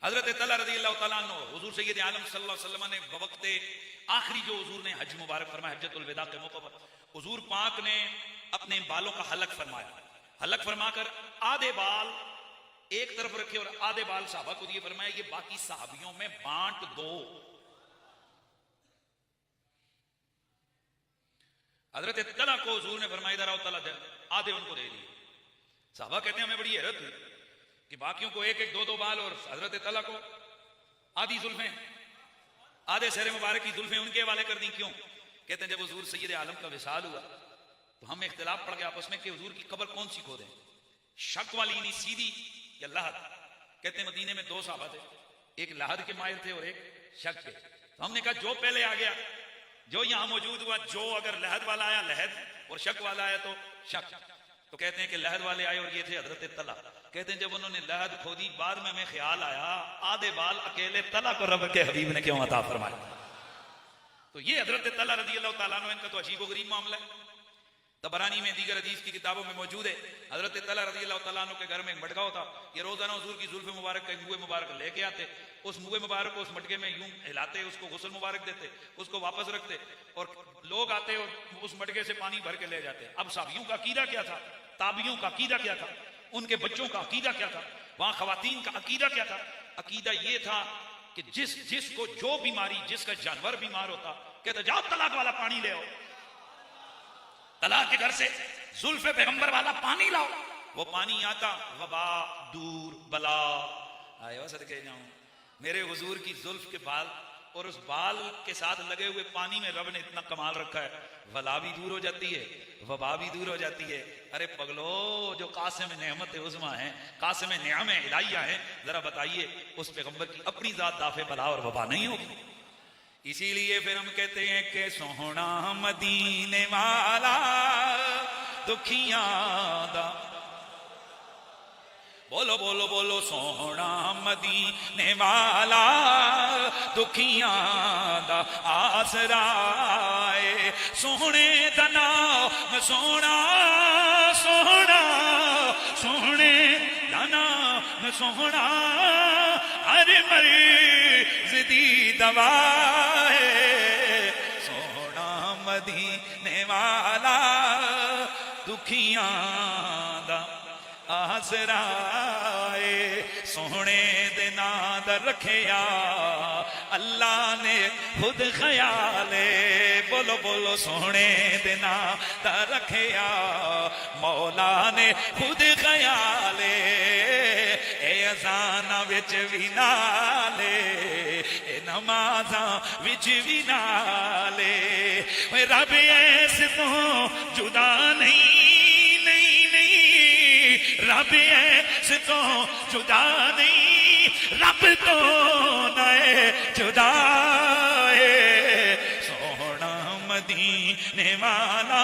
حضرت طلحہ رضی اللہ تعالیٰ عنہ حضور سید عالم صلی اللہ علیہ وسلم نے بوقت آخری جو حضور نے حج مبارک فرمایا حجۃ الوداع کے موقع پر حضور پاک نے اپنے بالوں کا حلق فرمایا. حلق فرما کر آدھے بال ایک طرف رکھے اور آدھے بال صحابہ کو دیے, فرمایا یہ باقی صحابیوں میں بانٹ دو. حضرت طلحہ کو حضور نے فرمایا ادھر آؤ, طلحہ آدھے ان کو دے دیے. صحابہ کہتے ہیں ہمیں بڑی حیرت ہوئی کہ باقیوں کو ایک ایک دو دو بال اور حضرت طلحہ کو آدھی زلفیں, آدھے سر مبارک کی زلفیں ان کے حوالے کر دیں. کیوں؟ کہتے ہیں جب حضور سید عالم کا وصال ہوا تو ہم اختلاف پڑ گیا آپس میں کہ حضور کی قبر کون سی کھودیں, شک والی یعنی سیدھی یا لحد. کہتے ہیں مدینے میں دو صحابہ تھے, ایک لحد کے مائل تھے اور ایک شک کے. تو ہم نے کہا جو پہلے آ گیا, جو یہاں موجود ہوا, جو اگر لحد والا آیا لحد اور شک والا آیا تو شک. تو کہتے ہیں کہ لحد والے آئے اور یہ تھے حضرت طلحہ. کہتے ہیں جب انہوں نے لحد کھودی بعد میں ہمیں خیال آیا آدھے بال اکیلے طلحہ کو رب کے حبیب نے کیوں عطا فرمایا. تو یہ حضرت طلحہ رضی اللہ تعالیٰ عنہ ان کا تو عجیب و غریب معاملہ ہے. طبرانی میں دیگر حدیث کی کتابوں میں موجود ہے. حضرت طلحہ رضی اللہ تعالیٰ عنہ کے گھر میں ایک مٹکا ہوتا, یہ روزانہ حضور کی زلف مبارک کا منہ مبارک لے کے آتے, اس منہ مبارک کو اس مٹکے میں یوں ہلاتے, اس کو غسل مبارک دیتے, اس کو واپس رکھتے اور لوگ آتے اور اس مٹکے سے پانی بھر کے لے جاتے. اب صحابیوں کا عقیدہ کیا تھا, تابعیوں کا عقیدہ کیا تھا, ان کے بچوں کا عقیدہ کیا تھا, وہاں خواتین کا عقیدہ کیا تھا؟ عقیدہ یہ تھا کہ جس کو جو بیماری, جس کا جانور بیمار ہوتا, کہتا جاؤ طلاق والا پانی لے آؤ, طلاق کے گھر سے زلف پیغمبر والا پانی لاؤ. وہ پانی آتا, وبا دور بلا آئے صدقے جاؤں. میرے حضور کی زلف کے بال اور اس بال کے ساتھ لگے ہوئے پانی میں رب نے اتنا کمال رکھا ہے, ولا بھی دور ہو جاتی ہے, وبا بھی دور ہو جاتی ہے. ارے پگلو, جو قاسم نعمت عظمیٰ ہیں, قاسم نعم الہیہ ہیں, ذرا بتائیے اس پیغمبر کی اپنی ذات دافع بلا اور وبا نہیں ہوگی؟ اسی لیے پھر ہم کہتے ہیں کہ سوہنا مدینے والا دکھیاں دا, بولو بولو بولو, سوہنا مدینے والا دکھیاں دا آسرا ہے, سوہنے دا نام سوہنا, سوہنا سوہنے دا نام سوہنا, ہر مریض دی دوا ہے, سوہنا مدینے والا دکھیاں دا آسرا ہے, سوہنے دے نام دا رکھیا اللہ نے خود خیال ہے. بولو بولو, سوہنے دے نام دا رکھیا مولا نے خود خیال ہے. اے اذاناں وچ وی نالے, اے نمازاں وچ وی نالے, رب ایس تو جدا نہیں, نہیں نہیں, رب ایس تو جدا نہیں, رب تو نئے جدا ہے. سوہنا مدینے والا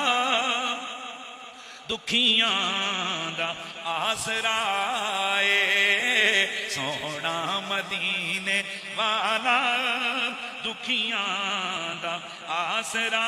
دکھیاں دا آسرا ہے, سوہنا مدینے والا دکھیاں دا آسرا